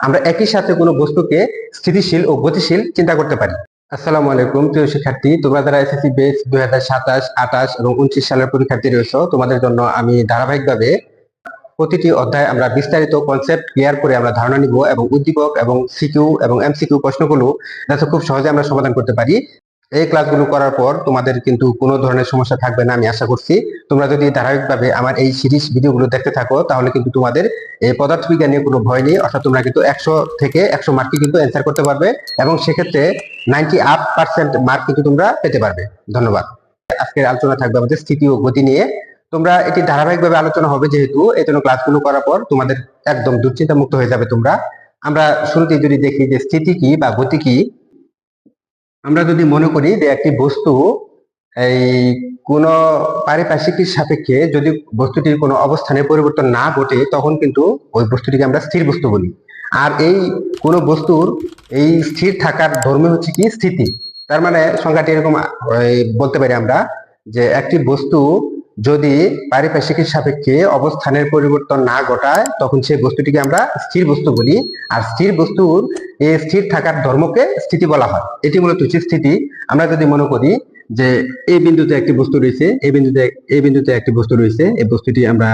আমরা একই সাথে কোনো বস্তুকে স্থিতিশীল ও গতিশীল চিন্তা করতে পারি। আসসালামু আলাইকুম প্রিয় শিক্ষার্থী, তোমরা যারা এসএসসি বেস 2027, 28 এবং 29 সালের পরীক্ষার্থী রয়েছে, তোমাদের জন্য আমি ধারাবাহিকভাবে প্রতিটি অধ্যায় আমরা বিস্তারিত কনসেপ্ট ক্লিয়ার করে আমরা ধারণা নিব এবং উদ্দীপক এবং সিকিউ এবং এমসিকিউ প্রশ্নগুলো যাতে খুব সহজে আমরা সমাধান করতে পারি। এই ক্লাসগুলো করার পর তোমাদের কিন্তু কোনো ধরনের সমস্যা থাকবে না আমি আশা করছি। তোমরা যদি ধারাবাহিকভাবে আমার এই সিরিজ ভিডিওগুলো দেখতে থাকো তাহলে কিন্তু তোমাদের এই পদার্থবিজ্ঞান নিয়ে কোনো ভয় নেই, অর্থাৎ তোমরা কিন্তু 100 থেকে 100 মার্কই কিন্তু অ্যান্সার করতে পারবে এবং সেক্ষেত্রে 98% মার্ক কিন্তু তোমরা পেতে পারবে। ধন্যবাদ। আজকের আলোচনা থাকবে আমাদের স্থিতি ও গতি নিয়ে। তোমরা এটি ধারাবাহিকভাবে আলোচনা হবে, যেহেতু এই জন্য ক্লাসগুলো করার পর তোমাদের একদম দুশ্চিন্তা মুক্ত হয়ে যাবে তোমরা। আমরা শুরুতেই যদি দেখি যে স্থিতি কি বা গতি কি। আমরা যদি মনে করি যে একটি বস্তু এই কোন পারিপার্শ্বিকের সাপেক্ষে যদি বস্তুটির কোনো অবস্থানের পরিবর্তন না ঘটে তখন কিন্তু ওই বস্তুটিকে আমরা স্থির বস্তু বলি। আর এই কোন বস্তুর এই স্থির থাকার ধর্ম হচ্ছে কি স্থিতি। তার মানে সংজ্ঞাটি এরকম বলতে পারি আমরা যে একটি বস্তু যদি পারিপার্শ্বিকের সাপেক্ষে অবস্থানের পরিবর্তন না ঘটায় তখন সেই বস্তুটিকে আমরা স্থির বস্তু বলি। আর স্থির বস্তুর এই স্থির থাকার ধর্মকে স্থিতি বলা হয়। এটি মূলত হচ্ছে স্থিতি। আমরা যদি মনে করি যে এই বিন্দুতে একটি বস্তু রয়েছে, এই বিন্দুতে একটি বস্তু রয়েছে, এই বস্তুটি আমরা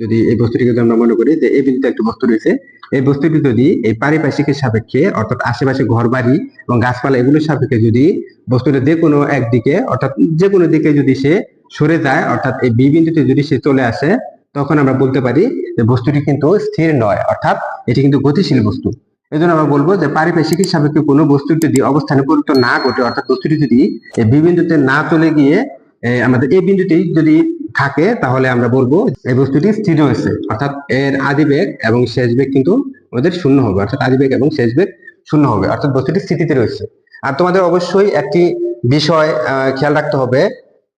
যদি এই বস্তুটিকে যদি আমরা মনে করি যে এই বিন্দুতে একটি বস্তু রয়েছে, এই বস্তুটি যদি এই পারিপার্শ্বিকের সাপেক্ষে অর্থাৎ আশেপাশে ঘর বাড়ি এবং গাছপালা এগুলোর সাপেক্ষে যদি বস্তুটা যে কোনো একদিকে অর্থাৎ যে কোনো দিকে যদি সে সরে যায়, অর্থাৎ এই বি বিন্দুতে যদি সে চলে আসে, তখন আমরা বলতে পারি যে বস্তুটি কিন্তু স্থির নয়, অর্থাৎ এটি কিন্তু গতিশীল বস্তু। এই জন্য আমরা বলবো যে পারিপার্শ্বিকের সাপেক্ষে কোনো বস্তুর যদি অবস্থানে পরিবর্তন না ঘটে, অর্থাৎ বস্তুটি যদি এই বি বিন্দুতে না চলে গিয়ে আমাদের এই বিন্দুতেই যদি থাকে, তাহলে আমরা বলবো এই বস্তুটি স্থির হয়েছে, অর্থাৎ এর আদিবেগ এবং শেষ বেগ কিন্তু আমাদের শূন্য হবে, অর্থাৎ আদিবেগ এবং শেষ বেগ শূন্য হবে, অর্থাৎ বস্তুটি স্থিতিতে রয়েছে। আর তোমাদের অবশ্যই একটি বিষয় খেয়াল রাখতে হবে,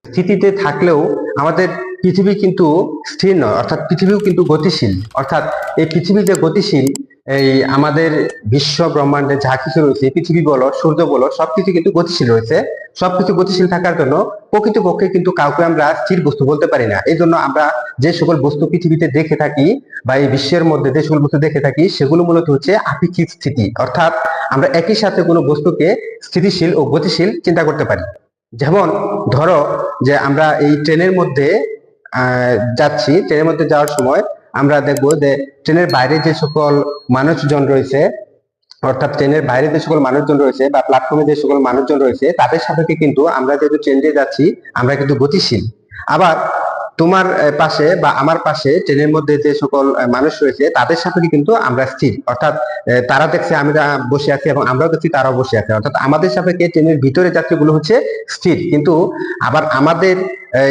স্থিতিতে থাকলেও আমাদের পৃথিবী কিন্তু স্থির নয়, অর্থাৎ পৃথিবীও কিন্তু গতিশীল। অর্থাৎ এই পৃথিবী যে গতিশীল, এই আমাদের বিশ্ব ব্রহ্মাণ্ডে যা কিছু রয়েছে, পৃথিবী বলো সূর্য বলো সবকিছু কিন্তু গতিশীল রয়েছে। সবকিছু গতিশীল থাকার জন্য প্রকৃতপক্ষে কিন্তু কাউকে আমরা স্থির বস্তু বলতে পারি না। এই জন্য আমরা যে সকল বস্তু পৃথিবীতে দেখে থাকি বা এই বিশ্বের মধ্যে যে সকল বস্তু দেখে থাকি সেগুলো মূলত হচ্ছে আপেক্ষিক স্থিতি, অর্থাৎ আমরা একই সাথে কোনো বস্তুকে স্থিতিশীল ও গতিশীল চিন্তা করতে পারি। যেমন ধরো যে আমরা এই ট্রেনের মধ্যে যাচ্ছি, ট্রেনের মধ্যে যাওয়ার সময় আমরা দেখবো যে ট্রেনের বাইরে যে সকল মানুষজন রয়েছে, অর্থাৎ ট্রেনের বাইরে যে সকল মানুষজন রয়েছে বা প্ল্যাটফর্মে যে সকল মানুষজন রয়েছে তাদের সাপেক্ষে কিন্তু আমরা যেহেতু ট্রেন দিয়ে যাচ্ছি আমরা কিন্তু গতিশীল। আবার তোমার পাশে বা আমার পাশে ট্রেনের মধ্যে যে সকল মানুষ রয়েছে তাদের সাপেক্ষে কিন্তু আমরা স্থির, অর্থাৎ তারা দেখছে আমরা বসে আছি এবং আমরাও দেখছি তারাও বসে আছে, অর্থাৎ আমাদের সাপেক্ষে ট্রেনের ভিতরে যাত্রীগুলো হচ্ছে স্থির। কিন্তু আবার আমাদের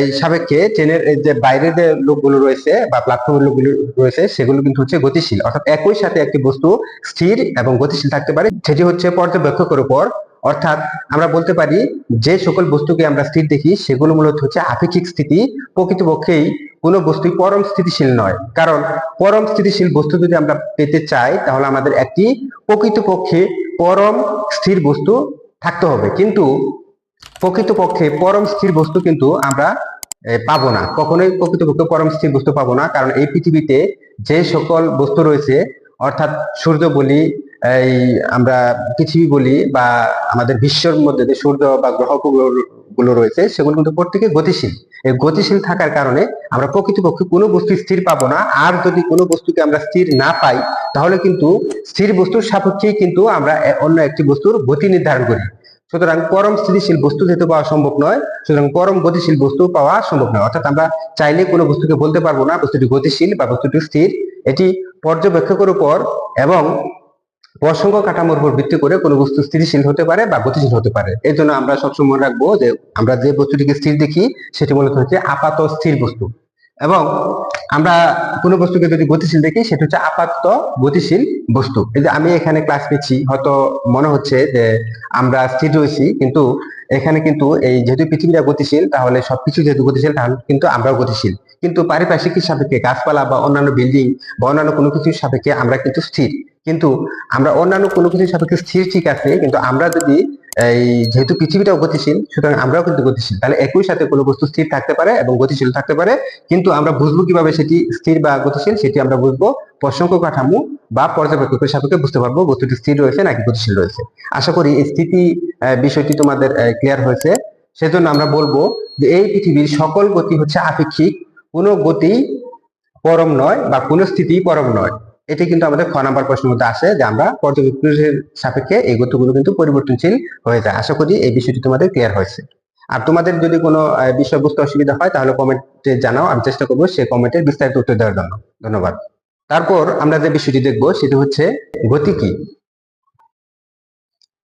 এই সাপেক্ষে ট্রেনের যে বাইরের যে লোকগুলো রয়েছে বা প্ল্যাটফর্মের লোকগুলো রয়েছে সেগুলো কিন্তু হচ্ছে গতিশীল। অর্থাৎ একই সাথে একটি বস্তু স্থির এবং গতিশীল থাকতে পারে, সেটি হচ্ছে পর্যবেক্ষকের উপর। অর্থাৎ আমরা বলতে পারি যে সকল বস্তুকে আমরা স্থির দেখি সেগুলো মূলত হচ্ছে আপেক্ষিক স্থিতি। প্রকৃতপক্ষেই কোনো বস্তুই পরম স্থিতিশীল নয়, কারণ পরম স্থিতিশীল বস্তু যদি আমরা পেতে চাই তাহলে আমাদের একটি প্রকৃতপক্ষে পরম স্থির বস্তু থাকতে হবে। কিন্তু প্রকৃতপক্ষে পরম স্থির বস্তু কিন্তু আমরা পাবো না, কখনোই প্রকৃতপক্ষে পরম স্থির বস্তু পাবো না। কারণ এই পৃথিবীতে যে সকল বস্তু রয়েছে, অর্থাৎ সূর্য বলি, এই আমরা পৃথিবী বলি বা আমাদের বিশ্বের মধ্যে যে সূর্য বা গ্রহগুলো রয়েছে সেগুলো কিন্তু প্রত্যেকে গতিশীল। এই গতিশীল থাকার কারণে আমরা প্রকৃতপক্ষে কোনো বস্তু স্থির পাবো না। আর যদি কোনো বস্তুকে আমরা স্থির না পাই তাহলে কিন্তু স্থির বস্তুর সাপেক্ষেই কিন্তু আমরা অন্য একটি বস্তুর গতি নির্ধারণ করি। সুতরাং পরম স্থিতিশীল বস্তু যেহেতু পাওয়া সম্ভব নয়, সুতরাং পরম গতিশীল বস্তু পাওয়া সম্ভব নয়। অর্থাৎ আমরা চাইলে কোনো বস্তুকে বলতে পারবো না বস্তুটি গতিশীল বা বস্তুটি স্থির। এটি পর্যবেক্ষকের উপর এবং প্রসঙ্গ কাঠামোর উপর ভিত্তি করে কোনো বস্তু স্থিতিশীল হতে পারে বা গতিশীল হতে পারে। এই জন্য আমরা সবসময় মনে রাখবো যে আমরা যে বস্তুটিকে স্থির দেখি সেটি মূলত হচ্ছে আপাত স্থির বস্তু, এবং আমরা কোনো বস্তুকে যদি গতিশীল দেখি সেটা হচ্ছে আপাতত গতিশীল বস্তু। এই যে আমি এখানে ক্লাস নিচ্ছি, হয়তো মনে হচ্ছে যে আমরা স্থির রয়েছি, কিন্তু এখানে কিন্তু এই যেহেতু পৃথিবীটা গতিশীল তাহলে সবকিছু যেহেতু গতিশীল তাহলে কিন্তু আমরাও গতিশীল। কিন্তু পারিপার্শ্বিকের সাপেক্ষে গাছপালা বা অন্যান্য বিল্ডিং বা অন্যান্য কোনো কিছুর সাপেক্ষে আমরা কিন্তু স্থির। কিন্তু আমরা অন্যান্য কোনো কিছুর সাপেক্ষে স্থির ঠিক আছে, কিন্তু আমরা যদি এই যেহেতু পৃথিবীটাও গতিশীল, সুতরাং আমরাও কিন্তু গতিশীল। তাহলে একই সাথে কোনো বস্তু স্থির থাকতে পারে এবং গতিশীল থাকতে পারে, কিন্তু আমরা বুঝবো কিভাবে সেটি স্থির বা গতিশীল, সেটি আমরা বুঝবো প্রসঙ্গ কাঠামো বা পর্যবেক্ষকের সাপেক্ষে বুঝতে পারবো বস্তুটি স্থির রয়েছে নাকি গতিশীল রয়েছে। আশা করি এই স্থিতি বিষয়টি তোমাদের ক্লিয়ার হয়েছে। সেজন্য আমরা বলবো যে এই পৃথিবীর সকল গতি হচ্ছে আপেক্ষিক, কোনো গতি পরম নয় বা কোনো স্থিতি পরম নয়। এটি কিন্তু আমাদের খ নাম্বার প্রশ্নের মধ্যে আসে যে আমরা পর্যবেক্ষকের সাপেক্ষে এই গতিগুলো কিন্তু পরিবর্তনশীল হয়ে যায়। আশা করি এই বিষয়টি তোমাদের ক্লিয়ার হয়েছে। আর তোমাদের যদি কোনো বিষয়বস্তু অসুবিধা হয় তাহলে কমেন্টে জানাও, আমি চেষ্টা করবো সেই কমেন্টের বিস্তারিত উত্তর দেওয়ার জন্য। ধন্যবাদ। তারপর আমরা যে বিষয়টি দেখবো সেটি হচ্ছে গতি কি।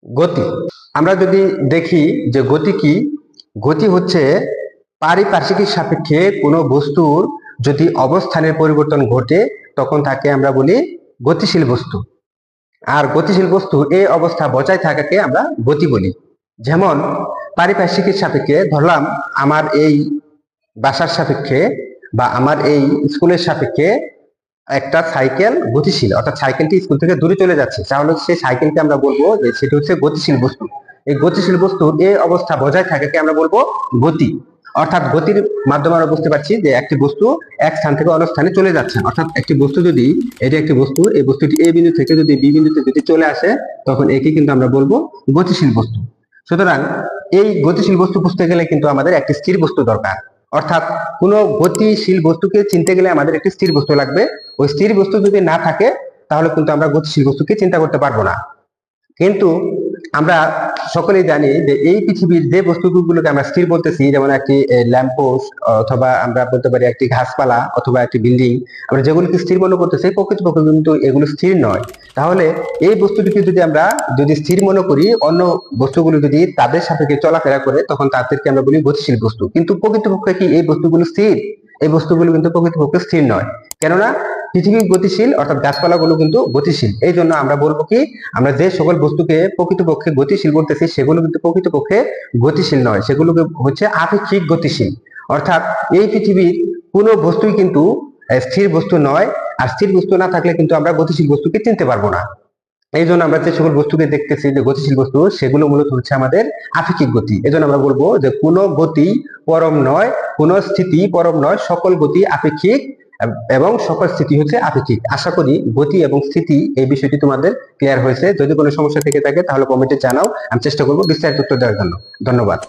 গতি আমরা যদি দেখি যে গতি কি, গতি হচ্ছে পারিপার্শ্বিকের সাপেক্ষে কোনো বস্তুর যদি অবস্থানের পরিবর্তন ঘটে তখন তাকে আমরা বলি গতিশীল বস্তু। আর গতিশীল বস্তুর এই অবস্থা বজায় থাকাকে আমরা গতি বলি। যেমন পারিপার্শ্বিকের সাপেক্ষে ধরলাম আমার এই বাসার সাপেক্ষে বা আমার এই স্কুলের সাপেক্ষে একটা সাইকেল গতিশীল, অর্থাৎ সাইকেলটি স্কুল থেকে দূরে চলে যাচ্ছে, তাহলে সেই সাইকেলকে আমরা বলবো যে সেটা হচ্ছে গতিশীল বস্তু। এই গতিশীল বস্তুর এই অবস্থা বজায় থাকাকে আমরা বলবো গতি। অর্থাৎ গতির মাধ্যমে আমরা বুঝতে পারছি যে একটি বস্তু এক স্থান থেকে অন্য স্থানে চলে যাচ্ছে। অর্থাৎ একটি বস্তু যদি, এটি একটি বস্তু, এই বস্তুটি এ বিন্দু থেকে যদি বি বিন্দুতে যদি চলে আসে তখন একে কিন্তু আমরা বলবো গতিশীল বস্তু। সুতরাং এই গতিশীল বস্তু বুঝতে গেলে কিন্তু আমাদের একটি স্থির বস্তু দরকার। অর্থাৎ কোনো গতিশীল বস্তুকে চিনতে গেলে আমাদের একটি স্থির বস্তু লাগবে। ওই স্থির বস্তু যদি না থাকে তাহলে কিন্তু আমরা গতিশীল বস্তুকে চিন্তা করতে পারবো না। কিন্তু আমরা সকলেই জানি যে এই পৃথিবীর যে বস্তুগুলোকে আমরা স্থির বলতেছি, যেমন একটি ল্যাম্পপোস্ট অথবা আমরা বলতে পারি একটি ঘাসপালা অথবা একটি বিল্ডিং, আমরা যেগুলোকে স্থির মনে করতেছি প্রকৃতপক্ষে কিন্তু এগুলো স্থির নয়। তাহলে এই বস্তুটিকে যদি আমরা স্থির মনে করি, অন্য বস্তুগুলো যদি তাদের সাপেক্ষে চলাফেরা করে তখন তাদেরকে আমরা বলি গতিশীল বস্তু। কিন্তু প্রকৃতপক্ষে কি এই বস্তুগুলো স্থির? এই বস্তুগুলো কিন্তু প্রকৃতপক্ষে স্থির নয়, কেননা পৃথিবী গতিশীল, অর্থাৎ গাছপালাগুলো কিন্তু গতিশীল। এই জন্য আমরা বলবো কি, আমরা যে সকল বস্তুকে প্রকৃতপক্ষে গতিশীল বলতেছি সেগুলো কিন্তু প্রকৃতপক্ষে গতিশীল নয়, সেগুলোকে হচ্ছে আপেক্ষিক গতিশীল। অর্থাৎ এই পৃথিবীর কোনো বস্তুই কিন্তু স্থির বস্তু নয়, আর স্থির বস্তু না থাকলে কিন্তু আমরা গতিশীল বস্তুকে চিনতে পারবো না। এই জন্য আমরা যে সকল বস্তুকে দেখতেছি যে গতিশীল বস্তু, সেগুলো মূলত হচ্ছে আমাদের আপেক্ষিক গতি। এই জন্য আমরা বলবো যে কোনো গতি পরম নয়, কোনো স্থিতি পরম নয়, সকল গতি আপেক্ষিক এবং সকল স্থিতি হচ্ছে আপেক্ষিক। আশা করি গতি এবং স্থিতি এই বিষয়টি তোমাদের ক্লিয়ার হয়েছে। যদি কোনো সমস্যা থেকে থাকে তাহলে কমেন্টে জানাও, আমি চেষ্টা করবো বিস্তারিত উত্তর দেওয়ার জন্য। ধন্যবাদ।